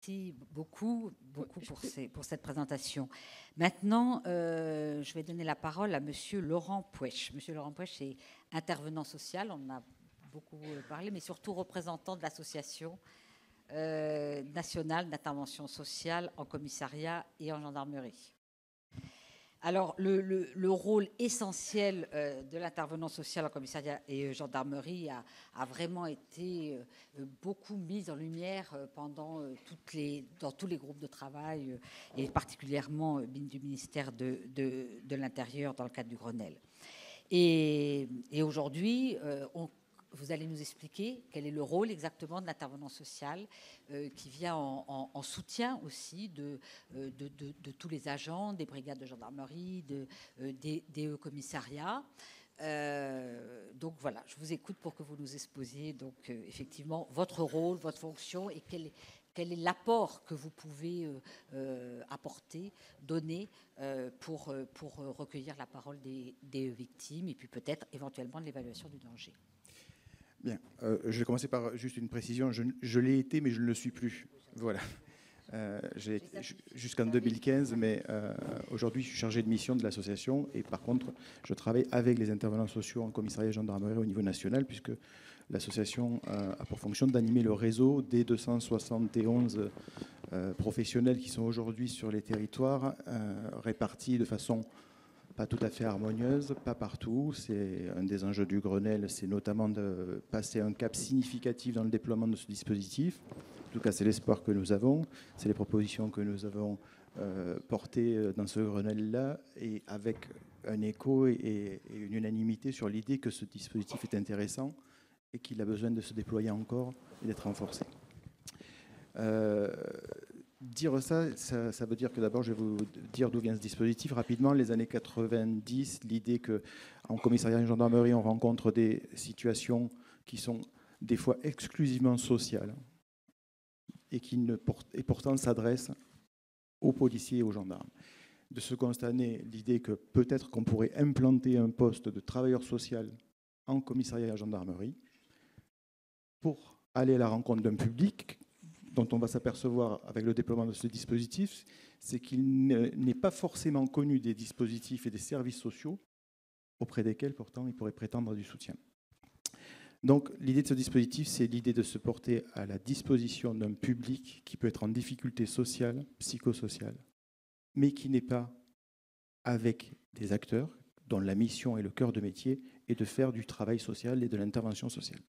Merci beaucoup pour cette présentation. Maintenant, je vais donner la parole à Monsieur Laurent Pouech. Monsieur Laurent Pouech est intervenant social, on en a beaucoup parlé, mais surtout représentant de l'association nationale d'intervention sociale en commissariat et en gendarmerie. Alors, le rôle essentiel de l'intervenant social en commissariat et gendarmerie a vraiment été beaucoup mis en lumière dans tous les groupes de travail et particulièrement du ministère de l'Intérieur dans le cadre du Grenelle. Et aujourd'hui, vous allez nous expliquer quel est le rôle exactement de l'intervenant social qui vient en soutien aussi de tous les agents, des brigades de gendarmerie, des commissariats. Donc voilà, je vous écoute pour que vous nous exposiez donc effectivement votre rôle, votre fonction et quel est l'apport que vous pouvez apporter, donner pour recueillir la parole des victimes et puis peut-être éventuellement de l'évaluation du danger. Bien, je vais commencer par juste une précision. Je l'ai été, mais je ne le suis plus. Voilà. J'ai été jusqu'en 2015, mais aujourd'hui, je suis chargé de mission de l'association. Et par contre, je travaille avec les intervenants sociaux en commissariat et gendarmerie au niveau national, puisque l'association a pour fonction d'animer le réseau des 271 professionnels qui sont aujourd'hui sur les territoires, répartis de façon pas tout à fait harmonieuse, pas partout. C'est un des enjeux du Grenelle, c'est notamment de passer un cap significatif dans le déploiement de ce dispositif. En tout cas, c'est l'espoir que nous avons, c'est les propositions que nous avons portées dans ce Grenelle-là, et avec un écho et une unanimité sur l'idée que ce dispositif est intéressant et qu'il a besoin de se déployer encore et d'être renforcé. Dire ça veut dire que d'abord, je vais vous dire d'où vient ce dispositif. Rapidement, les années 90, l'idée qu'en commissariat et gendarmerie, on rencontre des situations qui sont des fois exclusivement sociales et pourtant s'adressent aux policiers et aux gendarmes. De ce constat naît l'idée que peut-être qu'on pourrait implanter un poste de travailleur social en commissariat et gendarmerie pour aller à la rencontre d'un public dont on va s'apercevoir avec le déploiement de ce dispositif, c'est qu'il n'est pas forcément connu des dispositifs et des services sociaux auprès desquels, pourtant, il pourrait prétendre du soutien. Donc, l'idée de ce dispositif, c'est l'idée de se porter à la disposition d'un public qui peut être en difficulté sociale, psychosociale, mais qui n'est pas avec des acteurs dont la mission et le cœur de métier est de faire du travail social et de l'intervention sociale.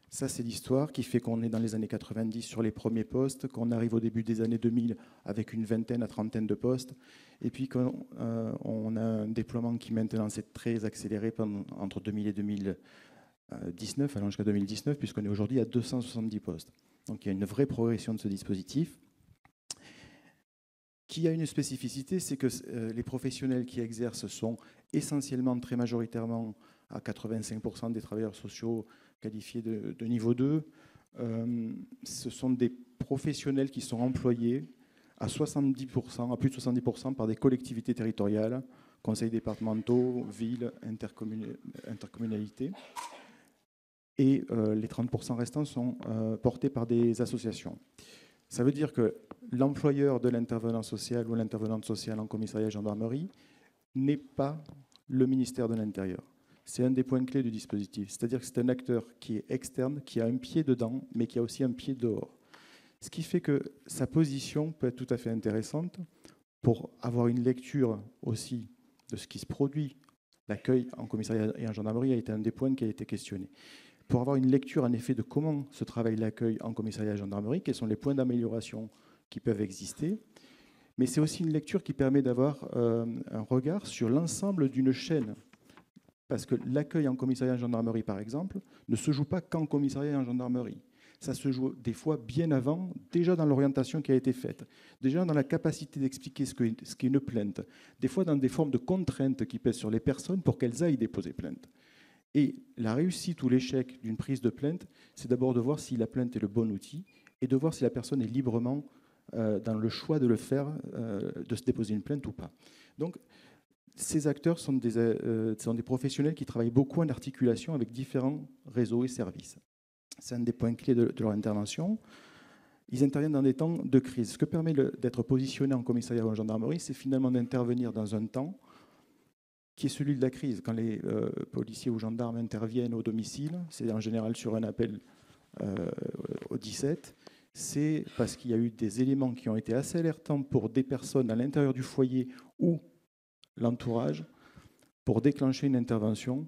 Ça, c'est l'histoire qui fait qu'on est dans les années 90 sur les premiers postes, qu'on arrive au début des années 2000 avec une vingtaine à trentaine de postes, et puis qu'on a un déploiement qui maintenant s'est très accéléré entre 2000 et 2019, allant jusqu'à 2019, puisqu'on est aujourd'hui à 270 postes. Donc il y a une vraie progression de ce dispositif, qui a une spécificité, c'est que les professionnels qui exercent sont essentiellement, très majoritairement, à 85% des travailleurs sociaux qualifiés de niveau 2. Ce sont des professionnels qui sont employés à 70%, à plus de 70% par des collectivités territoriales, conseils départementaux, villes, intercommunalités. Et les 30% restants sont portés par des associations. Ça veut dire que l'employeur de l'intervenant social ou l'intervenante sociale en commissariat et gendarmerie n'est pas le ministère de l'Intérieur. C'est un des points clés du dispositif. C'est-à-dire que c'est un acteur qui est externe, qui a un pied dedans, mais qui a aussi un pied dehors. Ce qui fait que sa position peut être tout à fait intéressante pour avoir une lecture aussi de ce qui se produit. L'accueil en commissariat et en gendarmerie a été un des points qui a été questionné. Pour avoir une lecture, en effet, de comment se travaille l'accueil en commissariat et gendarmerie, quels sont les points d'amélioration qui peuvent exister. Mais c'est aussi une lecture qui permet d'avoir un regard sur l'ensemble d'une chaîne. Parce que l'accueil en commissariat et en gendarmerie, par exemple, ne se joue pas qu'en commissariat et en gendarmerie. Ça se joue des fois bien avant, déjà dans l'orientation qui a été faite, déjà dans la capacité d'expliquer ce qu'est une plainte, des fois dans des formes de contraintes qui pèsent sur les personnes pour qu'elles aillent déposer plainte. Et la réussite ou l'échec d'une prise de plainte, c'est d'abord de voir si la plainte est le bon outil et de voir si la personne est librement dans le choix de le faire, de se déposer une plainte ou pas. Donc, ces acteurs sont des professionnels qui travaillent beaucoup en articulation avec différents réseaux et services. C'est un des points clés de leur intervention. Ils interviennent dans des temps de crise. Ce que permet d'être positionné en commissariat ou en gendarmerie, c'est finalement d'intervenir dans un temps qui est celui de la crise. Quand les policiers ou gendarmes interviennent au domicile, c'est en général sur un appel au 17, c'est parce qu'il y a eu des éléments qui ont été assez alertants pour des personnes à l'intérieur du foyer ou l'entourage pour déclencher une intervention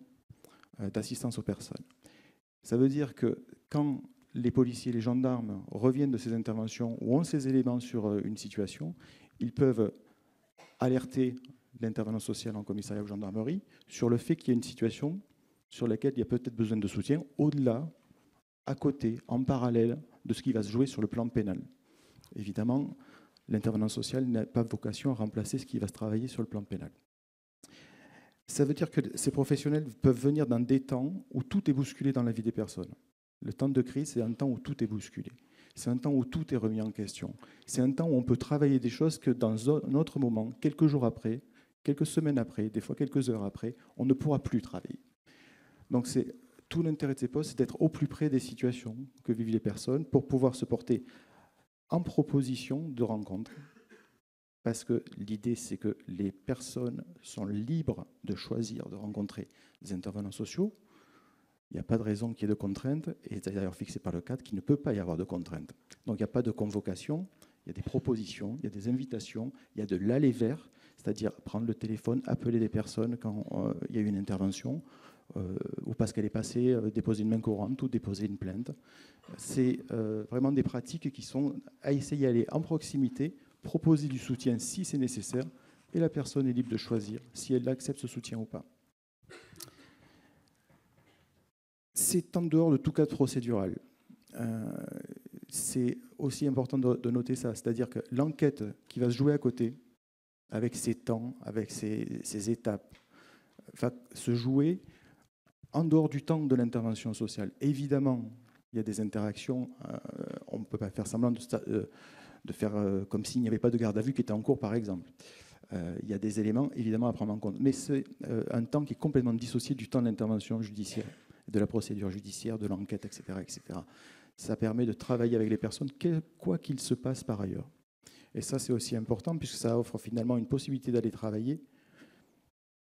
d'assistance aux personnes. Ça veut dire que quand les policiers et les gendarmes reviennent de ces interventions ou ont ces éléments sur une situation, ils peuvent alerter l'intervenant social en commissariat ou gendarmerie sur le fait qu'il y a une situation sur laquelle il y a peut-être besoin de soutien au-delà, à côté, en parallèle de ce qui va se jouer sur le plan pénal. Évidemment, l'intervenant social n'a pas vocation à remplacer ce qui va se travailler sur le plan pénal. Ça veut dire que ces professionnels peuvent venir dans des temps où tout est bousculé dans la vie des personnes. Le temps de crise, c'est un temps où tout est bousculé. C'est un temps où tout est remis en question. C'est un temps où on peut travailler des choses que dans un autre moment, quelques jours après, quelques semaines après, des fois quelques heures après, on ne pourra plus travailler. Donc c'est tout l'intérêt de ces postes, c'est d'être au plus près des situations que vivent les personnes pour pouvoir se porter en proposition de rencontres. Parce que l'idée, c'est que les personnes sont libres de choisir de rencontrer des intervenants sociaux. Il n'y a pas de raison qu'il y ait de contraintes, et c'est d'ailleurs fixé par le cadre qu'il ne peut pas y avoir de contraintes. Donc il n'y a pas de convocation, il y a des propositions, il y a des invitations, il y a de l'aller vers, c'est-à-dire prendre le téléphone, appeler des personnes quand il y a eu une intervention, ou parce qu'elle est passée, déposer une main courante ou déposer une plainte. C'est vraiment des pratiques qui sont à essayer d'aller en proximité, proposer du soutien si c'est nécessaire, et la personne est libre de choisir si elle accepte ce soutien ou pas. C'est en dehors de tout cadre procédural. C'est aussi important de noter ça, c'est-à-dire que l'enquête qui va se jouer à côté, avec ses temps, avec ses étapes, va se jouer en dehors du temps de l'intervention sociale. Évidemment, il y a des interactions, on ne peut pas faire semblant de faire comme s'il n'y avait pas de garde à vue qui était en cours, par exemple. Il y a des éléments, évidemment, à prendre en compte. Mais c'est un temps qui est complètement dissocié du temps de l'intervention judiciaire, de la procédure judiciaire, de l'enquête, etc., etc. Ça permet de travailler avec les personnes, quoi qu'il se passe par ailleurs. Et ça, c'est aussi important, puisque ça offre finalement une possibilité d'aller travailler.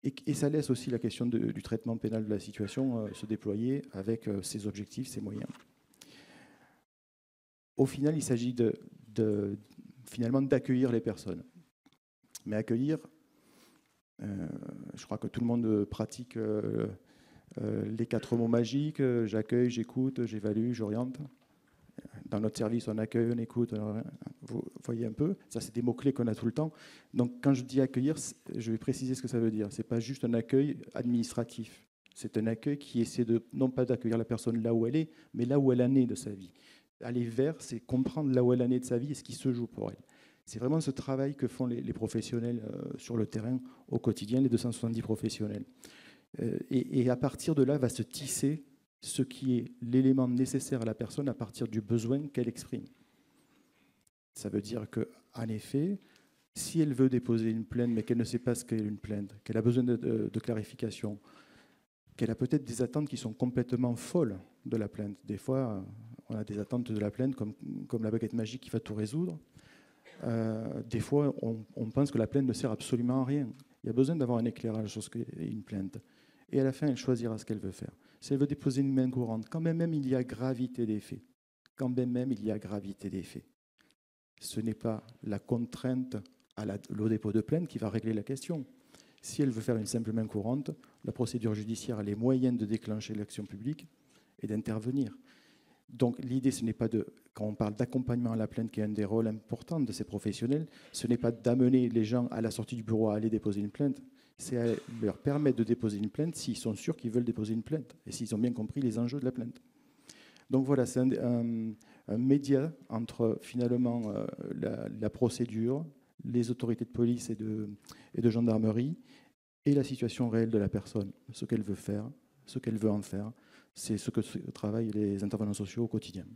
Et ça laisse aussi la question du traitement pénal de la situation se déployer avec ses objectifs, ses moyens. Au final, il s'agit finalement d'accueillir les personnes. Mais accueillir, je crois que tout le monde pratique les 4 mots magiques, j'accueille, j'écoute, j'évalue, j'oriente. Dans notre service, on accueille, on écoute, vous voyez un peu, ça c'est des mots-clés qu'on a tout le temps. Donc quand je dis accueillir, je vais préciser ce que ça veut dire. Ce n'est pas juste un accueil administratif, c'est un accueil qui essaie non pas d'accueillir la personne là où elle est, mais là où elle en est de sa vie. Aller vers, c'est comprendre là où elle en est de sa vie et ce qui se joue pour elle. C'est vraiment ce travail que font les professionnels sur le terrain au quotidien, les 270 professionnels. Et à partir de là, va se tisser ce qui est l'élément nécessaire à la personne à partir du besoin qu'elle exprime. Ça veut dire qu'en effet, si elle veut déposer une plainte, mais qu'elle ne sait pas ce qu'est une plainte, qu'elle a besoin de clarification, qu'elle a peut-être des attentes qui sont complètement folles de la plainte. Des fois, on a des attentes de la plainte comme la baguette magique qui va tout résoudre. Des fois, on pense que la plainte ne sert absolument à rien. Il y a besoin d'avoir un éclairage sur ce qu'est une plainte. Et à la fin, elle choisira ce qu'elle veut faire. Si elle veut déposer une main courante, quand même il y a gravité des faits. Quand même il y a gravité des faits. Ce n'est pas la contrainte au dépôt de plainte qui va régler la question. Si elle veut faire une simple main courante, la procédure judiciaire a les moyens de déclencher l'action publique et d'intervenir. Donc l'idée, ce n'est pas quand on parle d'accompagnement à la plainte, qui est un des rôles importants de ces professionnels, ce n'est pas d'amener les gens à la sortie du bureau à aller déposer une plainte, c'est leur permettre de déposer une plainte s'ils sont sûrs qu'ils veulent déposer une plainte et s'ils ont bien compris les enjeux de la plainte. Donc voilà, c'est un média entre finalement la procédure, les autorités de police et de gendarmerie et la situation réelle de la personne, ce qu'elle veut faire, ce qu'elle veut en faire. C'est ce que travaillent les intervenants sociaux au quotidien.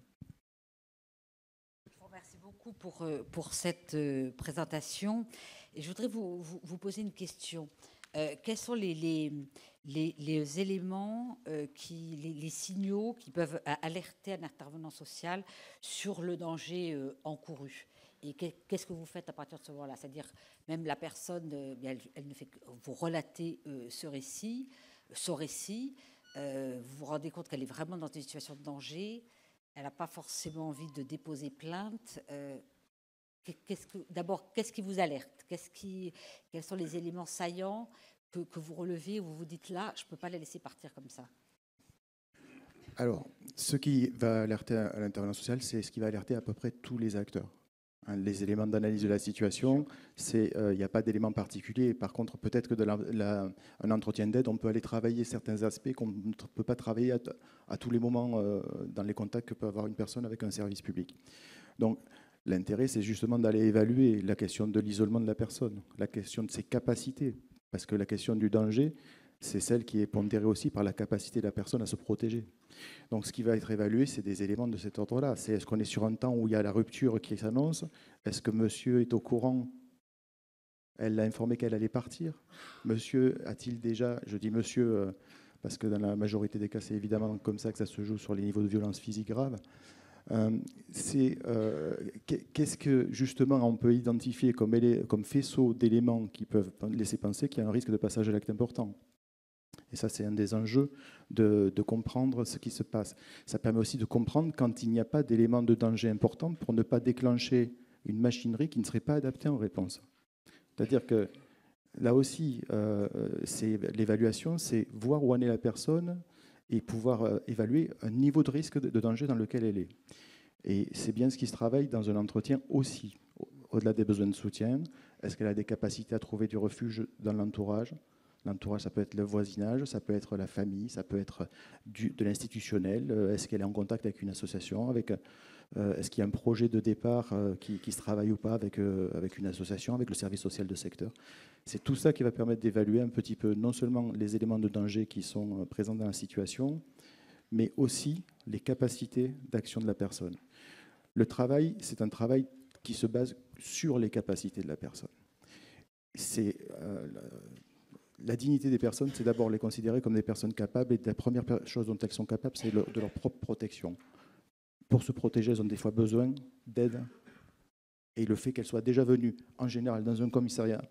Je vous remercie beaucoup pour cette présentation. Et je voudrais vous poser une question. quels sont les éléments, les signaux qui peuvent alerter un intervenant social sur le danger encouru? Et qu'est-ce que vous faites à partir de ce moment-là? C'est-à-dire, même la personne, elle ne fait que vous relater son récit, vous vous rendez compte qu'elle est vraiment dans une situation de danger, elle n'a pas forcément envie de déposer plainte. D'abord, qu'est-ce qui vous alerte? Quels sont les éléments saillants que vous relevez, où vous vous dites là, je ne peux pas la laisser partir comme ça? Alors, ce qui va alerter à l'intervenant social, c'est ce qui va alerter à peu près tous les acteurs. Hein, les éléments d'analyse de la situation, il n'y a pas d'éléments particuliers. Par contre, peut-être que un entretien d'aide, on peut aller travailler certains aspects qu'on ne peut pas travailler à tous les moments dans les contacts que peut avoir une personne avec un service public. Donc, l'intérêt, c'est justement d'aller évaluer la question de l'isolement de la personne, la question de ses capacités, parce que la question du danger, c'est celle qui est pondérée aussi par la capacité de la personne à se protéger. Donc ce qui va être évalué, c'est des éléments de cet ordre-là. C'est est-ce qu'on est sur un temps où il y a la rupture qui s'annonce? Est-ce que monsieur est au courant? Elle l'a informé qu'elle allait partir? Monsieur a-t-il déjà, je dis monsieur, parce que dans la majorité des cas, c'est évidemment comme ça que ça se joue sur les niveaux de violence physique grave. Qu'est-ce que justement on peut identifier comme faisceau d'éléments qui peuvent laisser penser qu'il y a un risque de passage à l'acte important? Et ça, c'est un des enjeux de comprendre ce qui se passe. Ça permet aussi de comprendre quand il n'y a pas d'éléments de danger importants pour ne pas déclencher une machinerie qui ne serait pas adaptée en réponse. C'est-à-dire que là aussi, l'évaluation, c'est voir où en est la personne et pouvoir évaluer un niveau de risque de danger dans lequel elle est. Et c'est bien ce qui se travaille dans un entretien aussi. Au-delà des besoins de soutien, est-ce qu'elle a des capacités à trouver du refuge dans l'entourage? L'entourage, ça peut être le voisinage, ça peut être la famille, ça peut être de l'institutionnel. Est-ce qu'elle est en contact avec une association? Est-ce qu'il y a un projet de départ qui se travaille ou pas avec une association, avec le service social de secteur? C'est tout ça qui va permettre d'évaluer un petit peu non seulement les éléments de danger qui sont présents dans la situation, mais aussi les capacités d'action de la personne. Le travail, c'est un travail qui se base sur les capacités de la personne. La dignité des personnes, c'est d'abord les considérer comme des personnes capables, et la première chose dont elles sont capables, c'est de leur propre protection. Pour se protéger, elles ont des fois besoin d'aide, et le fait qu'elles soient déjà venues, en général, dans un commissariat,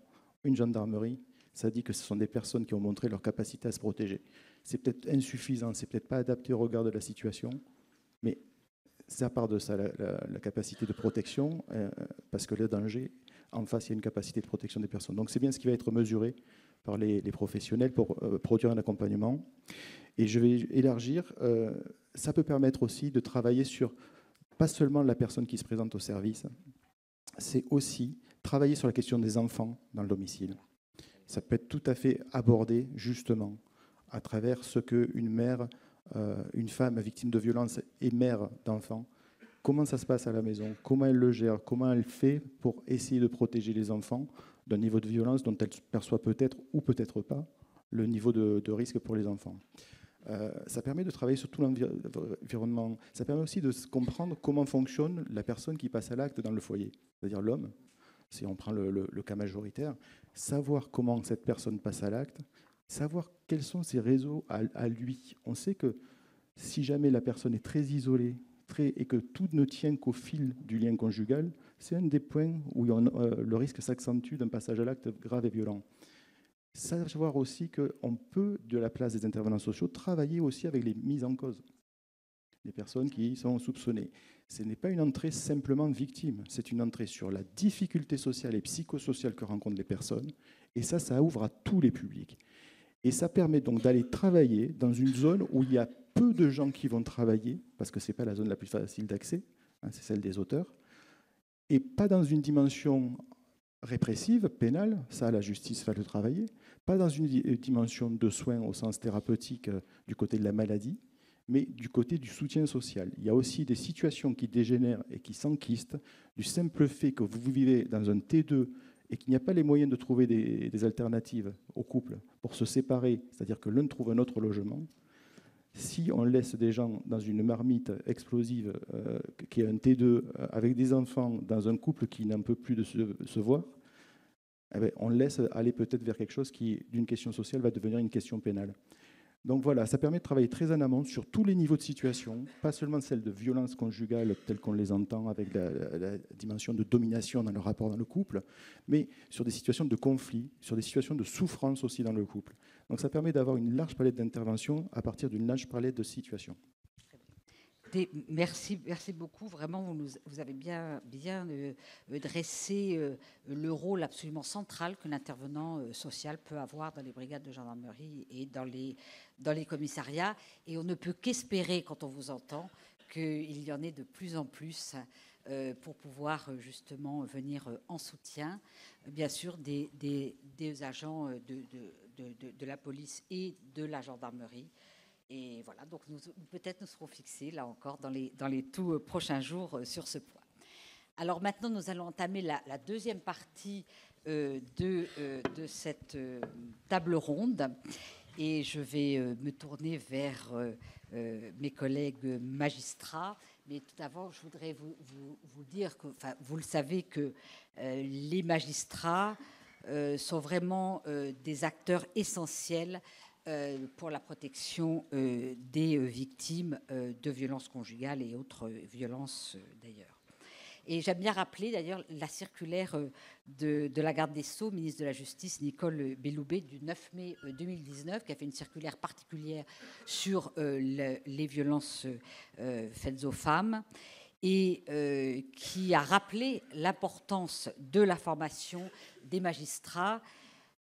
une gendarmerie, ça dit que ce sont des personnes qui ont montré leur capacité à se protéger. C'est peut-être insuffisant, c'est peut-être pas adapté au regard de la situation, mais ça part de ça, la capacité de protection, parce que le danger, en face, il y a une capacité de protection des personnes. Donc c'est bien ce qui va être mesuré par les professionnels pour produire un accompagnement. Et je vais élargir, ça peut permettre aussi de travailler sur, pas seulement la personne qui se présente au service, c'est aussi travailler sur la question des enfants dans le domicile. Ça peut être tout à fait abordé, justement, à travers ce qu'une mère, une femme victime de violence et mère d'enfants, comment ça se passe à la maison, comment elle le gère, comment elle fait pour essayer de protéger les enfants d'un niveau de violence dont elle perçoit peut-être ou peut-être pas le niveau de risque pour les enfants. Ça permet de travailler sur tout l'environnement. Ça permet aussi de comprendre comment fonctionne la personne qui passe à l'acte dans le foyer, c'est-à-dire l'homme, si on prend le cas majoritaire, savoir comment cette personne passe à l'acte, savoir quels sont ses réseaux à lui. On sait que si jamais la personne est très isolée et que tout ne tient qu'au fil du lien conjugal, c'est un des points où le risque s'accentue d'un passage à l'acte grave et violent. Savoir aussi qu'on peut, de la place des intervenants sociaux, travailler aussi avec les mises en cause, les personnes qui sont soupçonnées. Ce n'est pas une entrée simplement victime, c'est une entrée sur la difficulté sociale et psychosociale que rencontrent les personnes, et ça ouvre à tous les publics. Et ça permet donc d'aller travailler dans une zone où il y a peu de gens qui vont travailler, parce que ce n'est pas la zone la plus facile d'accès, hein, c'est celle des auteurs, et pas dans une dimension répressive, pénale, ça la justice va le travailler, pas dans une dimension de soins au sens thérapeutique du côté de la maladie, mais du côté du soutien social. Il y a aussi des situations qui dégénèrent et qui s'enquistent du simple fait que vous vivez dans un T2 et qu'il n'y a pas les moyens de trouver des alternatives au couple pour se séparer, c'est-à-dire que l'un trouve un autre logement. Si on laisse des gens dans une marmite explosive qui est un T2 avec des enfants dans un couple qui n'en peut plus de se voir, eh bien, on laisse aller peut-être vers quelque chose qui, d'une question sociale, va devenir une question pénale. Donc voilà, ça permet de travailler très en amont sur tous les niveaux de situation, pas seulement celle de violence conjugale telles qu'on les entend avec la dimension de domination dans le rapport dans le couple, mais sur des situations de conflit, sur des situations de souffrance aussi dans le couple. Donc ça permet d'avoir une large palette d'interventions à partir d'une large palette de situations. Merci beaucoup. Vraiment, vous avez bien dressé le rôle absolument central que l'intervenant social peut avoir dans les brigades de gendarmerie et dans les commissariats. Et on ne peut qu'espérer, quand on vous entend, qu'il y en ait de plus en plus pour pouvoir justement venir en soutien, bien sûr, des agents de la police et de la gendarmerie. Et voilà, donc peut-être nous serons fixés, là encore, dans les tout prochains jours sur ce point. Alors maintenant, nous allons entamer la deuxième partie de cette table ronde. Et je vais me tourner vers mes collègues magistrats. Mais tout d'abord, je voudrais vous dire que, enfin, vous le savez, que les magistrats sont vraiment des acteurs essentiels pour la protection des victimes de violences conjugales et autres violences d'ailleurs. Et j'aime bien rappeler d'ailleurs la circulaire de la garde des Sceaux, ministre de la Justice, Nicole Belloubet, du 9 mai 2019, qui a fait une circulaire particulière sur les violences faites aux femmes et qui a rappelé l'importance de la formation des magistrats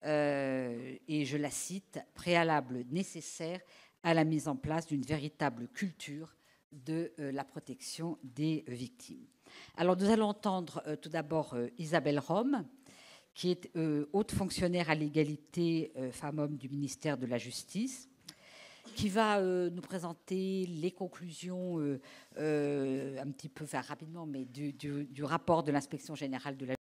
et je la cite, préalable nécessaire à la mise en place d'une véritable culture de la protection des victimes. Alors nous allons entendre tout d'abord Isabelle Rome, qui est haute fonctionnaire à l'égalité femmes-hommes du ministère de la Justice, qui va nous présenter les conclusions un petit peu, enfin rapidement, mais du rapport de l'inspection générale de la